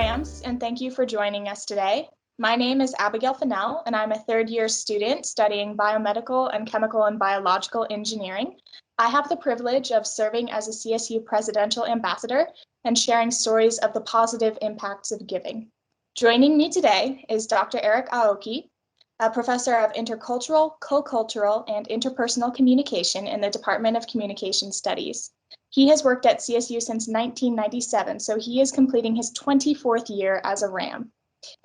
Rams, and thank you for joining us today. My name is Abigail Fennell, and I'm a third-year student studying biomedical and chemical and biological engineering. I have the privilege of serving as a CSU Presidential Ambassador and sharing stories of the positive impacts of giving. Joining me today is Dr. Eric Aoki, a professor of intercultural, co-cultural, and interpersonal communication in the Department of Communication Studies. He has worked at CSU since 1997, so he is completing his 24th year as a RAM.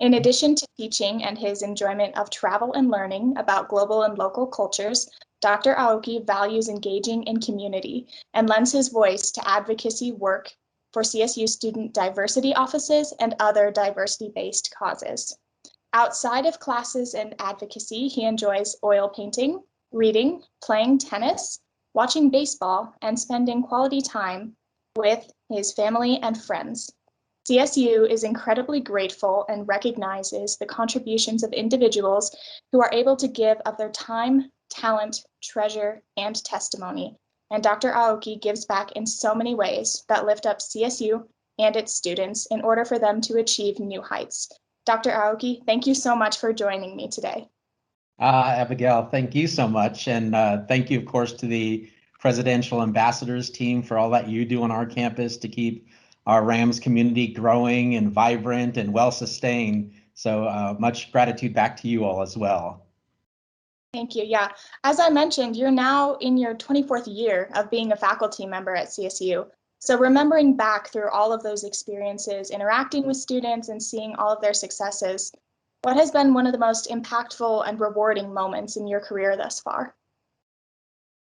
In addition to teaching and his enjoyment of travel and learning about global and local cultures, Dr. Aoki values engaging in community and lends his voice to advocacy work for CSU student diversity offices and other diversity-based causes. Outside of classes and advocacy, he enjoys oil painting, reading, playing tennis, watching baseball, and spending quality time with his family and friends. CSU is incredibly grateful and recognizes the contributions of individuals who are able to give of their time, talent, treasure, and testimony. And Dr. Aoki gives back in so many ways that lift up CSU and its students in order for them to achieve new heights. Dr. Aoki, thank you so much for joining me today. Abigail, thank you so much. And thank you, of course, to the Presidential Ambassadors team for all that you do on our campus to keep our Rams community growing and vibrant and well-sustained. So much gratitude back to you all as well. Thank you. Yeah, as I mentioned, you're now in your 24th year of being a faculty member at CSU. So remembering back through all of those experiences, interacting with students and seeing all of their successes, what has been one of the most impactful and rewarding moments in your career thus far?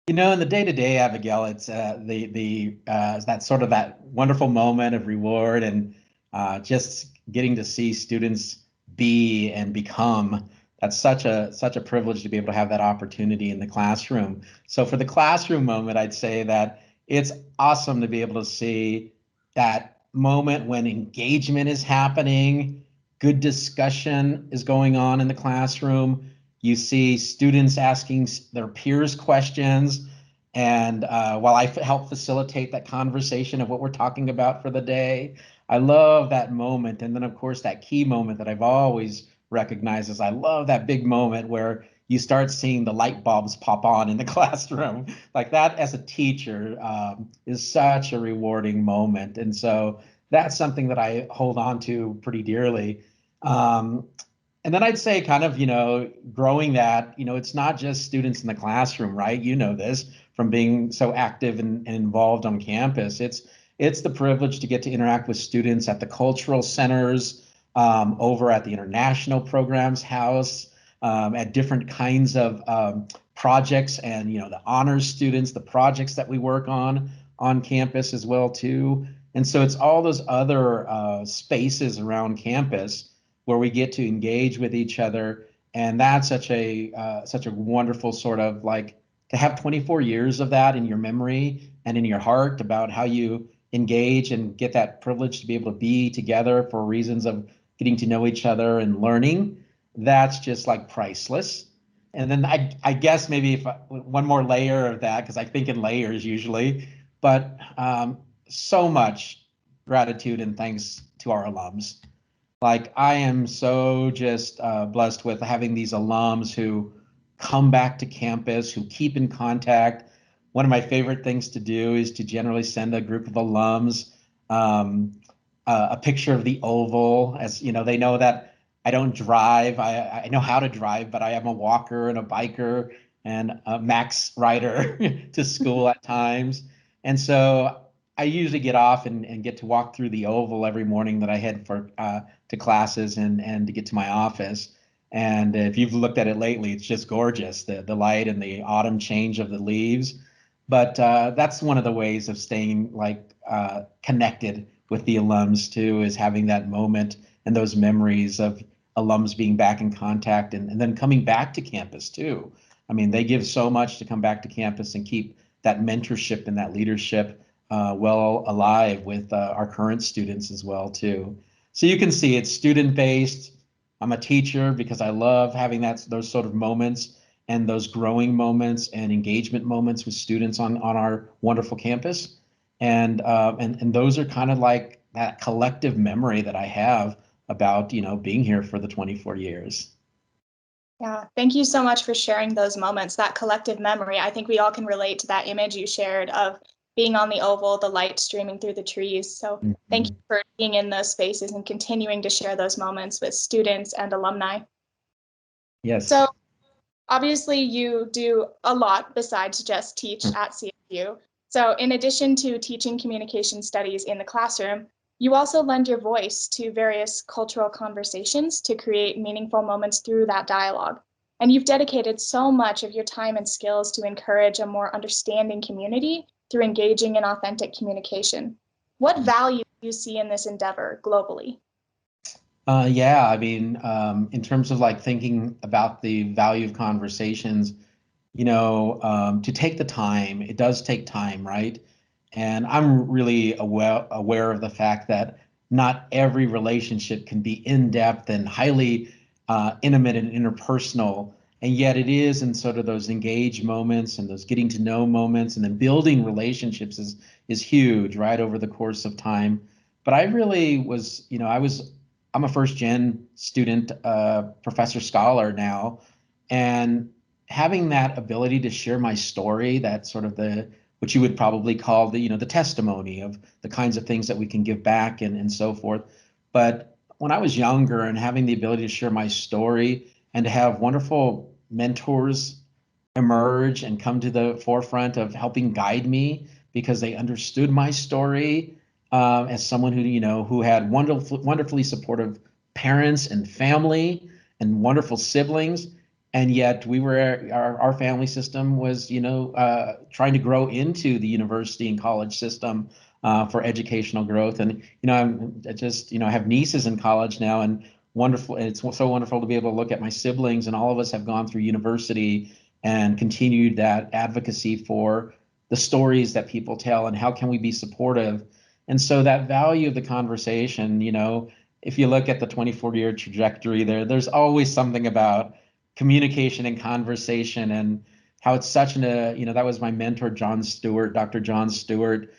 You know, in the day-to-day, Abigail, it's that sort of that wonderful moment of reward and just getting to see students be and become. That's such a privilege to be able to have that opportunity in the classroom. So for the classroom moment, I'd say that it's awesome to be able to see that moment when engagement is happening, good discussion is going on in the classroom. You see students asking their peers questions, and while I help facilitate that conversation of what we're talking about for the day, I love that moment. And then, of course, that key moment that I've always recognized is I love that big moment where you start seeing the light bulbs pop on in the classroom. Like that as a teacher is such a rewarding moment. And so that's something that I hold on to pretty dearly. And then I'd say kind of, growing that, it's not just students in the classroom, right? You know this from being so active and involved on campus. It's the privilege to get to interact with students at the cultural centers, over at the International Programs House, at different kinds of projects and, the honors students, the projects that we work on campus as well, too. And so it's all those other spaces around campus where we get to engage with each other. And that's such a wonderful sort of like to have 24 years of that in your memory and in your heart about how you engage and get that privilege to be able to be together for reasons of getting to know each other and learning. That's just like priceless. And then I guess maybe if one more layer of that, because I think in layers usually, but so much gratitude and thanks to our alums. Like I am so just blessed with having these alums who come back to campus, who keep in contact. One of my favorite things to do is to generally send a group of alums a picture of the Oval, as they know that I don't drive. I know how to drive, but I am a walker and a biker and a max rider to school at times. And so I usually get off and get to walk through the Oval every morning that I head to classes and to get to my office. And if you've looked at it lately, it's just gorgeous, the light and the autumn change of the leaves. But that's one of the ways of staying connected with the alums too, is having that moment and those memories of alums being back in contact and then coming back to campus too. I mean, they give so much to come back to campus and keep that mentorship and that leadership well alive with our current students as well too. So you can see it's student-based. I'm a teacher because I love having those sort of moments and those growing moments and engagement moments with students on our wonderful campus. And those are kind of like that collective memory that I have about, being here for the 24 years. Yeah, thank you so much for sharing those moments, that collective memory. I think we all can relate to that image you shared of being on the oval, the light streaming through the trees. So thank you Mhm. for being in those spaces and continuing to share those moments with students and alumni. So Yes. obviously you do a lot besides just teach at CSU. So in addition to teaching communication studies in the classroom, you also lend your voice to various cultural conversations to create meaningful moments through that dialogue. And you've dedicated so much of your time and skills to encourage a more understanding community through engaging in authentic communication. What value do you see in this endeavor globally? Yeah, I mean, in terms of like thinking about the value of conversations, to take the time, it does take time, right? And I'm really aware of the fact that not every relationship can be in depth and highly intimate and interpersonal. And yet it is in sort of those engaged moments and those getting to know moments and then building relationships is huge, right, over the course of time. But I really was, I'm a first gen student, professor scholar now, and having that ability to share my story, that sort of the what you would probably call the testimony of the kinds of things that we can give back and so forth. But when I was younger and having the ability to share my story and to have wonderful mentors emerge and come to the forefront of helping guide me because they understood my story, as someone who had wonderfully supportive parents and family and wonderful siblings, and yet our family system was trying to grow into the university and college system for educational growth. And I just have nieces in college now, and wonderful. It's so wonderful to be able to look at my siblings, and all of us have gone through university and continued that advocacy for the stories that people tell and how can we be supportive. And so that value of the conversation, if you look at the 24-year trajectory there's always something about communication and conversation, and how it's such that was my mentor, Dr. John Stewart,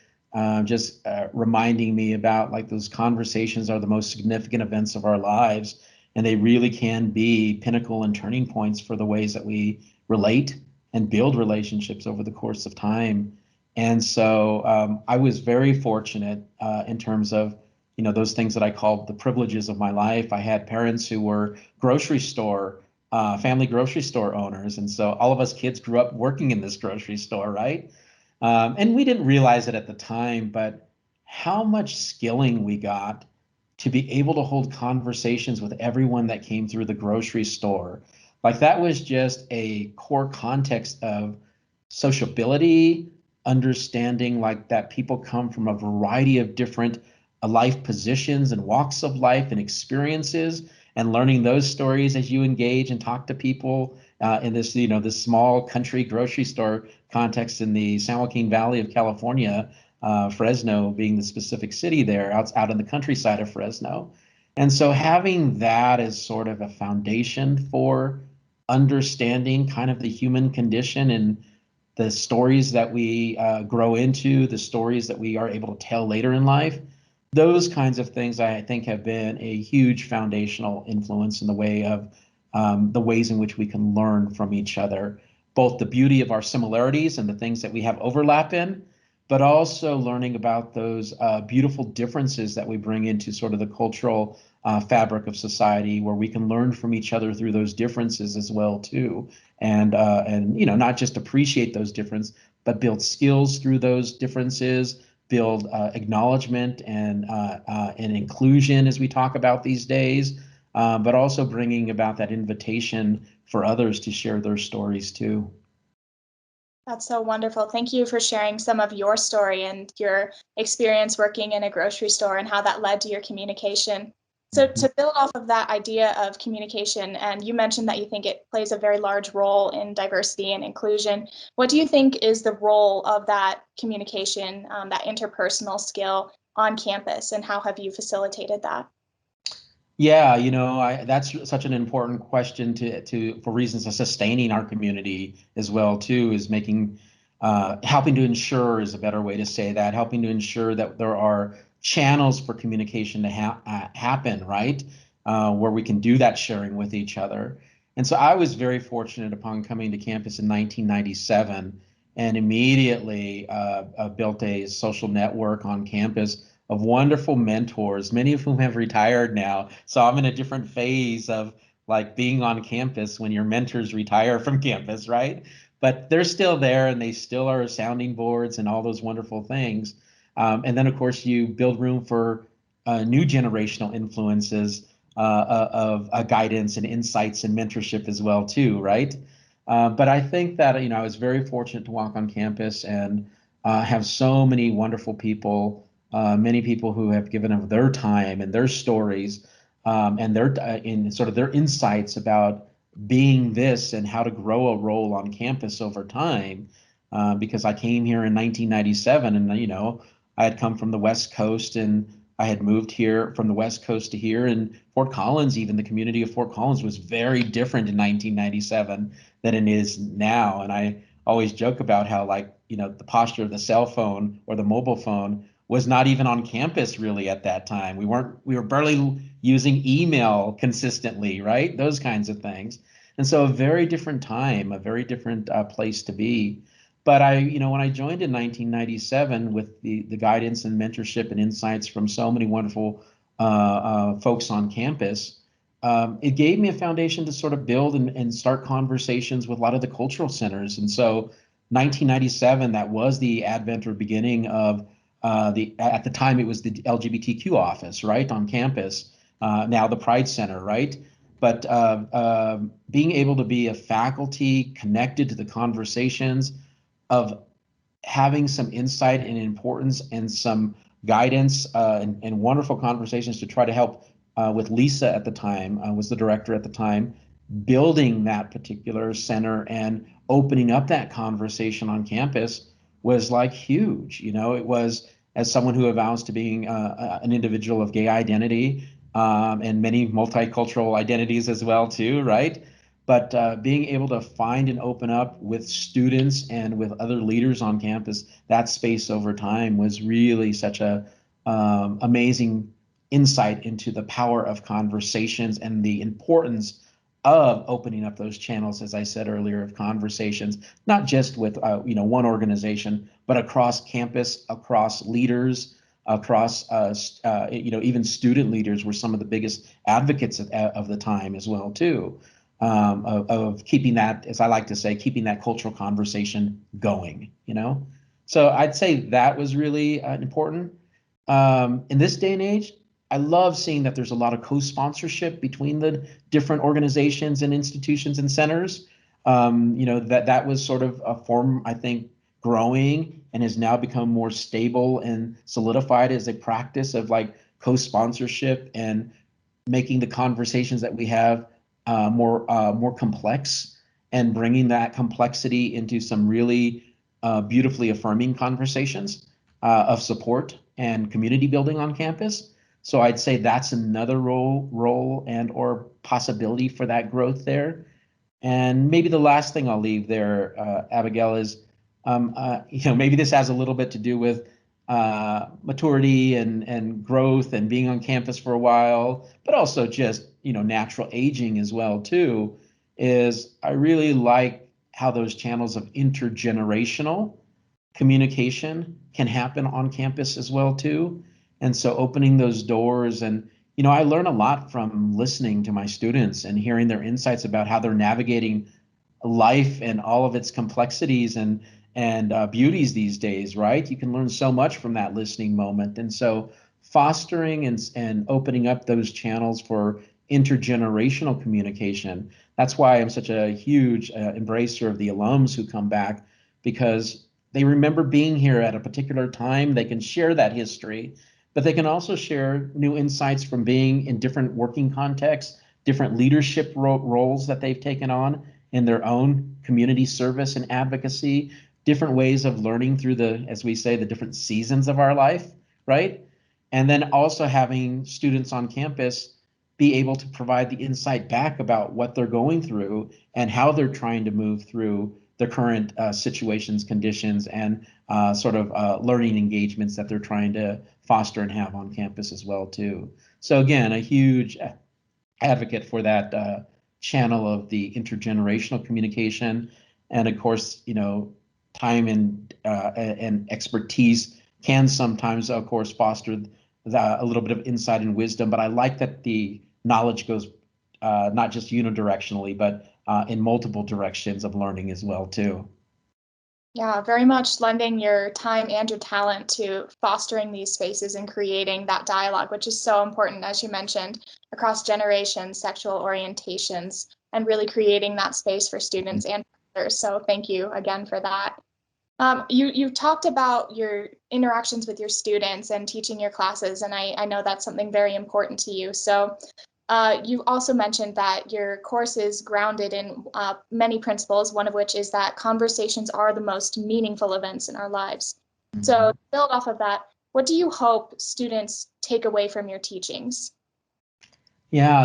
just reminding me about like those conversations are the most significant events of our lives, and they really can be pinnacle and turning points for the ways that we relate and build relationships over the course of time. And so I was very fortunate in terms of those things that I called the privileges of my life. I had parents who were family grocery store owners, and so all of us kids grew up working in this grocery store, right? And we didn't realize it at the time, but how much skilling we got to be able to hold conversations with everyone that came through the grocery store. Like that was just a core context of sociability, understanding like that people come from a variety of different life positions and walks of life and experiences, and learning those stories as you engage and talk to people in this small country grocery store context in the San Joaquin Valley of California, Fresno being the specific city there, out in the countryside of Fresno. And so having that as sort of a foundation for understanding kind of the human condition and the stories that we grow into, the stories that we are able to tell later in life, those kinds of things I think have been a huge foundational influence in the ways in which we can learn from each other, both the beauty of our similarities and the things that we have overlap in, but also learning about those beautiful differences that we bring into sort of the cultural fabric of society, where we can learn from each other through those differences as well too, and not just appreciate those differences, but build skills through those differences, build acknowledgement and inclusion as we talk about these days, but also bringing about that invitation for others to share their stories too. That's so wonderful. Thank you for sharing some of your story and your experience working in a grocery store and how that led to your communication. So, Mhm. to build off of that idea of communication, and you mentioned that you think it plays a very large role in diversity and inclusion, what do you think is the role of that communication, that interpersonal skill on campus, and how have you facilitated that? Yeah, that's such an important question for reasons of sustaining our community as well too, is helping to ensure is a better way to say that, helping to ensure that there are channels for communication to happen, right? Where we can do that sharing with each other. And so I was very fortunate upon coming to campus in 1997 and immediately built a social network on campus of wonderful mentors, many of whom have retired now. So I'm in a different phase of like being on campus when your mentors retire from campus, right? But they're still there and they still are sounding boards and all those wonderful things. And then, of course, you build room for new generational influences of guidance and insights and mentorship as well, too, right? But I think that, I was very fortunate to walk on campus and have so many wonderful people, many people who have given of their time and their stories and their in sort of their insights about being this and how to grow a role on campus over time. Because I came here in 1997 and, I had come from the West Coast and I had moved here from the West Coast to here. And Fort Collins, even the community of Fort Collins, was very different in 1997 than it is now. And I always joke about how, like, the posture of the cell phone or the mobile phone was not even on campus really at that time. We were barely using email consistently, right? Those kinds of things. And so a very different time, a very different place to be. But when I joined in 1997 with the guidance and mentorship and insights from so many wonderful folks on campus, it gave me a foundation to sort of build and start conversations with a lot of the cultural centers. And so 1997, that was the advent or beginning of at the time it was the LGBTQ office, right, on campus, now the Pride Center, right? But being able to be a faculty connected to the conversations of having some insight and importance and some guidance and wonderful conversations to try to help with Lisa at the time, was the director at the time, building that particular center and opening up that conversation on campus was like huge. It was, as someone who avows to being an individual of gay identity and many multicultural identities as well too, right? But being able to find and open up with students and with other leaders on campus, that space over time was really such a amazing insight into the power of conversations and the importance of opening up those channels, as I said earlier, of conversations, not just with one organization, but across campus, across leaders, across even student leaders were some of the biggest advocates of the time as well too, of keeping that, as I like to say, keeping that cultural conversation going. So I'd say that was really important. In this day and age, I love seeing that there's a lot of co-sponsorship between the different organizations and institutions and centers. That was sort of a form, I think, growing and has now become more stable and solidified as a practice of like co-sponsorship and making the conversations that we have more complex and bringing that complexity into some really beautifully affirming conversations of support and community building on campus. So I'd say that's another role and or possibility for that growth there. And maybe the last thing I'll leave there, Abigail, is maybe this has a little bit to do with maturity and growth and being on campus for a while, but also just natural aging as well too. Is I really like how those channels of intergenerational communication can happen on campus as well too. And so opening those doors and I learn a lot from listening to my students and hearing their insights about how they're navigating life and all of its complexities and beauties these days, right? You can learn so much from that listening moment. And so fostering and opening up those channels for intergenerational communication. That's why I'm such a huge embracer of the alums who come back, because they remember being here at a particular time. They can share that history, but they can also share new insights from being in different working contexts, different leadership roles that they've taken on in their own community service and advocacy, different ways of learning through the, as we say, the different seasons of our life, right? And then also having students on campus be able to provide the insight back about what they're going through and how they're trying to move through the current situations, conditions, and sort of learning engagements that they're trying to foster and have on campus as well too. So again, a huge advocate for that channel of the intergenerational communication, and of course, time and expertise can sometimes, of course, foster a little bit of insight and wisdom. But I like that the knowledge goes not just unidirectionally, but in multiple directions of learning as well too. Yeah, very much lending your time and your talent to fostering these spaces and creating that dialogue, which is so important, as you mentioned, across generations, sexual orientations, and really creating that space for students and others. So thank you again for that. You talked about your interactions with your students and teaching your classes, and I know that's something very important to you. So you also mentioned that your course is grounded in many principles, one of which is that conversations are the most meaningful events in our lives. So, Mhm. to build off of that, what do you hope students take away from your teachings? Yeah,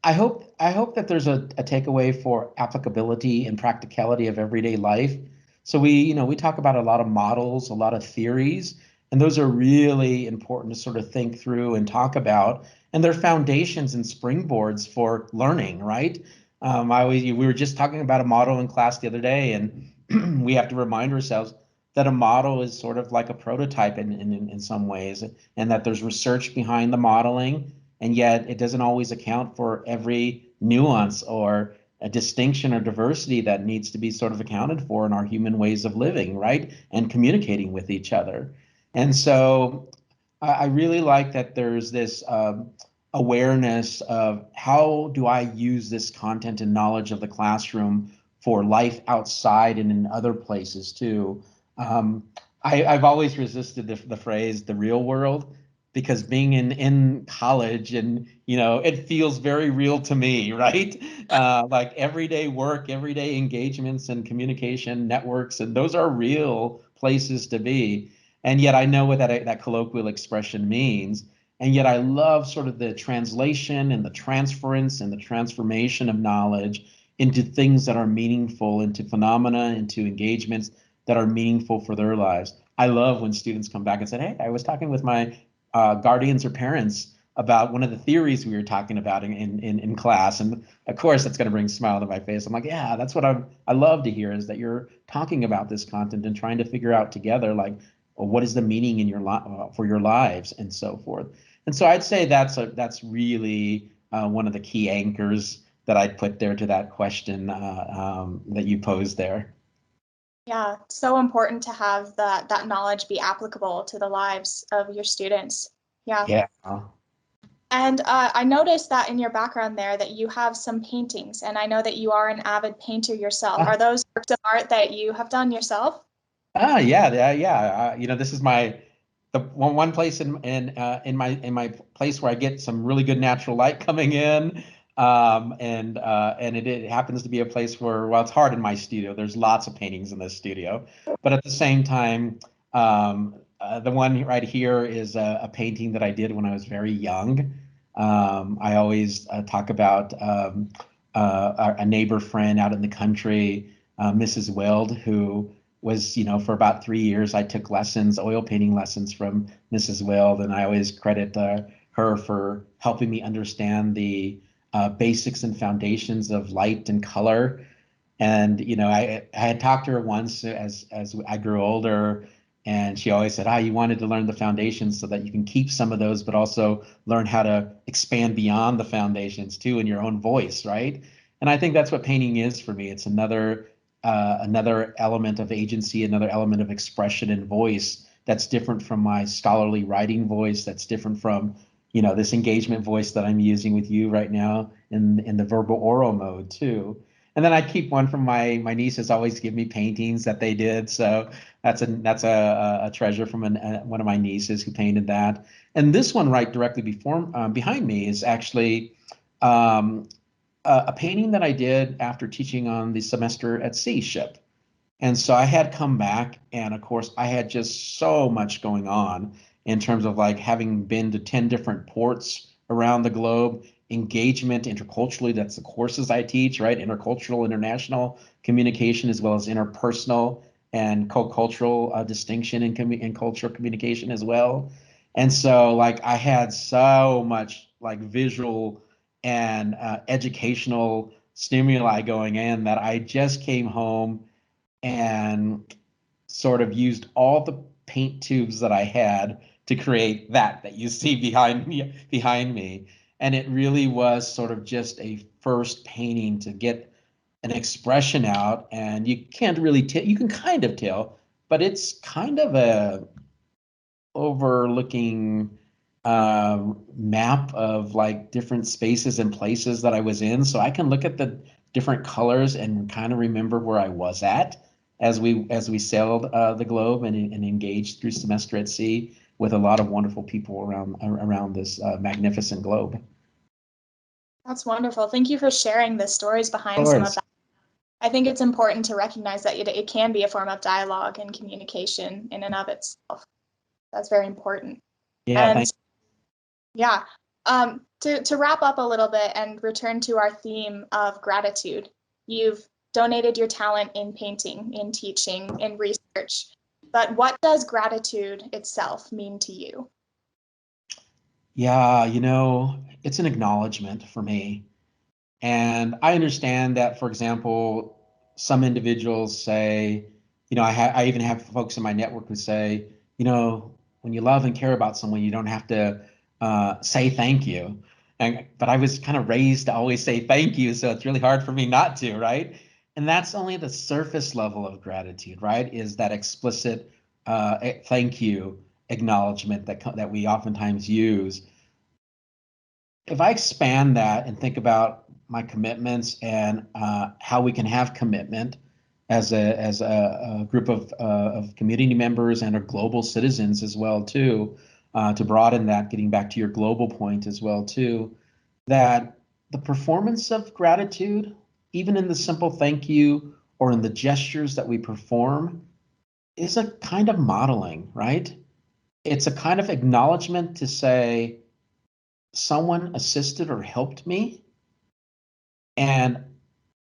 I hope that there's a takeaway for applicability and practicality of everyday life. So we talk about a lot of models, a lot of theories, and those are really important to sort of think through and talk about. And they're foundations and springboards for learning, right? We were just talking about a model in class the other day, and we have to remind ourselves that a model is sort of like a prototype in some ways, and that there's research behind the modeling, and yet it doesn't always account for every nuance or a distinction or diversity that needs to be sort of accounted for in our human ways of living, right? And communicating with each other. And so I really like that there's this awareness of how do I use this content and knowledge of the classroom for life outside and in other places too. Um, I've always resisted the phrase the real world, because being in college, and it feels very real to me, right? Like everyday work, everyday engagements and communication networks, and those are real places to be. And yet I know what that colloquial expression means. And yet I love sort of the translation and the transference and the transformation of knowledge into things that are meaningful, into phenomena, into engagements that are meaningful for their lives. I love when students come back and say, "Hey, I was talking with my guardians or parents about one of the theories we were talking about in class." And of course, that's going to bring a smile to my face. I'm like, yeah, that's what I love to hear, is that you're talking about this content and trying to figure out together, like, well, what is the meaning in for your lives and so forth. And so I'd say that's really one of the key anchors that I'd put there to that question that you posed there. Yeah, so important to have that knowledge be applicable to the lives of your students. Yeah. Yeah. And I noticed that in your background there that you have some paintings, and I know that you are an avid painter yourself. Are those works of art that you have done yourself? Yeah, yeah, yeah. This is the one place in my place where I get some really good natural light coming in, and it happens to be a place where, well, it's hard in my studio. There's lots of paintings in this studio, but at the same time, the one right here is a painting that I did when I was very young. I always talk about a neighbor friend out in the country, Mrs. Weld, who was, for about 3 years, I took lessons, oil painting lessons from Mrs. Weld, and I always credit her for helping me understand the basics and foundations of light and color. And I had talked to her once as I grew older, and she always said, you wanted to learn the foundations so that you can keep some of those, but also learn how to expand beyond the foundations too in your own voice, right?" And I think that's what painting is for me. It's another element of agency, another element of expression and voice that's different from my scholarly writing voice, that's different from this engagement voice that I'm using with you right now in the verbal oral mode too. And then I keep one from my nieces always give me paintings that they did. So that's a treasure from one of my nieces who painted that. And this one right directly behind me is actually um, a painting that I did after teaching on the semester at sea ship. And so I had come back, and of course, I had just so much going on in terms of like having been to 10 different ports around the globe engagement interculturally. That's the courses I teach, right? Intercultural, international communication, as well as interpersonal and co-cultural distinction in cultural communication as well. And so like I had so much like visual and educational stimuli going in that I just came home and sort of used all the paint tubes that I had to create that you see behind me. And it really was sort of just a first painting to get an expression out. And you can't really tell, you can kind of tell, but it's kind of a overlooking map of like different spaces and places that I was in. So I can look at the different colors and kind of remember where I was at as we sailed the globe and engaged through semester at sea with a lot of wonderful people around this magnificent globe. That's wonderful. Thank you for sharing the stories Of behind some of course. that. I think it's important to recognize that it can be a form of dialogue and communication in and of itself. That's very important. Yeah, And thank yeah, to wrap up a little bit and return to our theme of gratitude, you've donated your talent in painting, in teaching, in research. But what does gratitude itself mean to you? Yeah, it's an acknowledgement for me. And I understand that, for example, some individuals say, I even have folks in my network who say, when you love and care about someone, you don't have to say thank you. But I was kind of raised to always say thank you, so it's really hard for me not to, right? And that's only the surface level of gratitude, right? Is that explicit thank you acknowledgement that we oftentimes use. If I expand that and think about my commitments and how we can have commitment as a group of community members and our global citizens as well too, to broaden that, getting back to your global point as well too, that the performance of gratitude, even in the simple thank you or in the gestures that we perform, is a kind of modeling, right? It's a kind of acknowledgement to say, someone assisted or helped me, and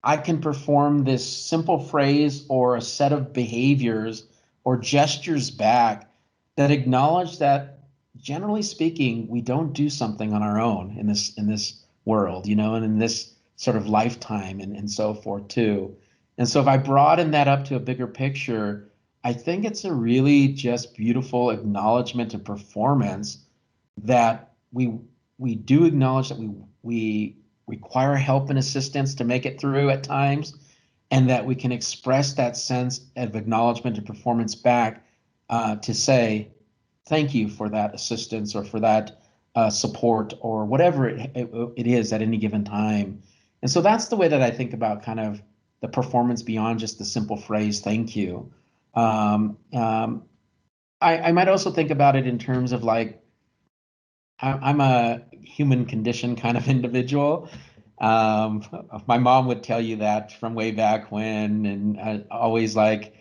I can perform this simple phrase or a set of behaviors or gestures back that acknowledge that, generally speaking, we don't do something on our own in this world, and in this sort of lifetime and so forth too. And so if I broaden that up to a bigger picture, I think it's a really just beautiful acknowledgement of performance, that we do acknowledge that we require help and assistance to make it through at times, and that we can express that sense of acknowledgement and performance back, to say thank you for that assistance or for that support or whatever it is at any given time. And so that's the way that I think about kind of the performance beyond just the simple phrase thank you. Um, um, I might also think about it in terms of like, I'm a human condition kind of individual. Um, my mom would tell you that from way back when, and always like,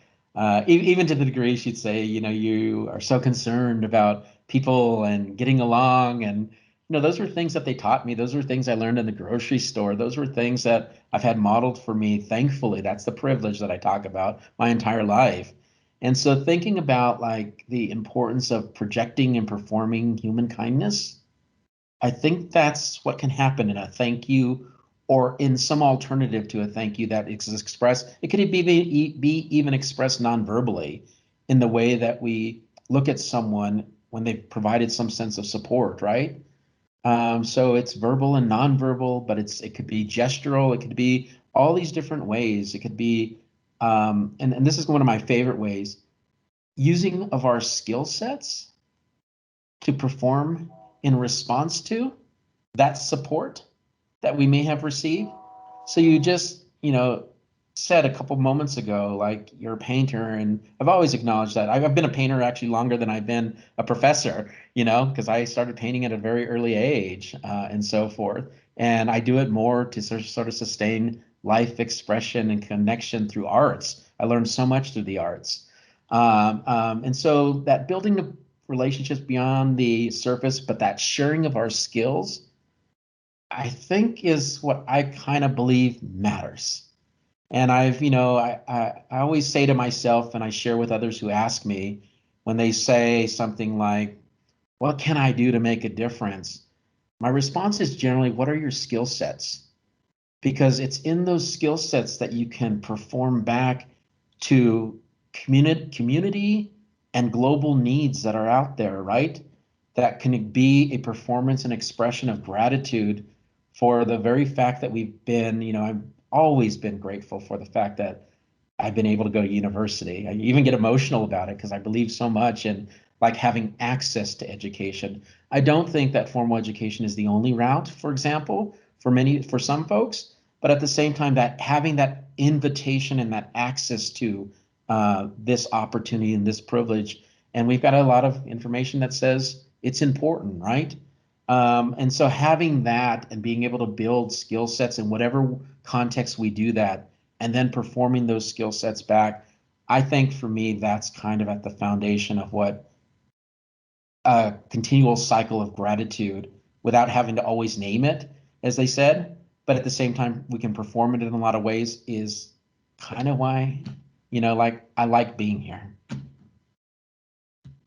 even to the degree she'd say, you are so concerned about people and getting along. And, those were things that they taught me. Those were things I learned in the grocery store. Those were things that I've had modeled for me. Thankfully, that's the privilege that I talk about my entire life. And so thinking about like the importance of projecting and performing human kindness, I think that's what can happen in a thank you or in some alternative to a thank you that is expressed. It could be even expressed non-verbally in the way that we look at someone when they've provided some sense of support, right? So it's verbal and non-verbal, but it could be gestural. It could be all these different ways. It could be, and this is one of my favorite ways, using of our skill sets to perform in response to that support that we may have received. So you just, said a couple moments ago, like you're a painter, and I've always acknowledged that. I've been a painter actually longer than I've been a professor, because I started painting at a very early age, and so forth. And I do it more to sort of sustain life expression and connection through arts. I learned so much through the arts. And so that building of relationships beyond the surface, but that sharing of our skills I think is what I kind of believe matters. And I always say to myself, and I share with others who ask me when they say something like, what can I do to make a difference? My response is generally, what are your skill sets? Because it's in those skill sets that you can perform back to community and global needs that are out there, right? That can be a performance and expression of gratitude for the very fact that we've been, I've always been grateful for the fact that I've been able to go to university. I even get emotional about it because I believe so much in like having access to education. I don't think that formal education is the only route, for example, for some folks, but at the same time, that having that invitation and that access to this opportunity and this privilege, and we've got a lot of information that says it's important, right? And so having that and being able to build skill sets in whatever context we do that, and then performing those skill sets back, I think for me, that's kind of at the foundation of what a continual cycle of gratitude without having to always name it, as they said, but at the same time, we can perform it in a lot of ways is kind of why, like I like being here.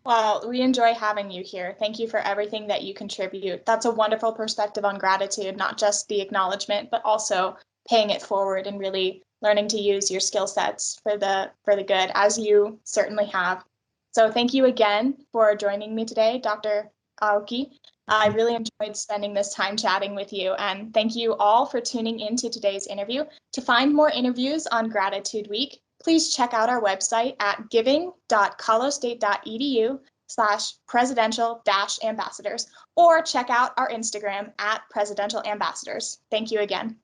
Well, we enjoy having you here. Thank you for everything that you contribute. That's a wonderful perspective on gratitude, not just the acknowledgement, but also paying it forward and really learning to use your skill sets for the good, as you certainly have. So thank you again for joining me today, Dr. Aoki. I really enjoyed spending this time chatting with you, and thank you all for tuning into today's interview. To find more interviews on Gratitude Week, please check out our website at giving.colostate.edu/presidential-ambassadors, or check out our Instagram at presidential ambassadors. Thank you again.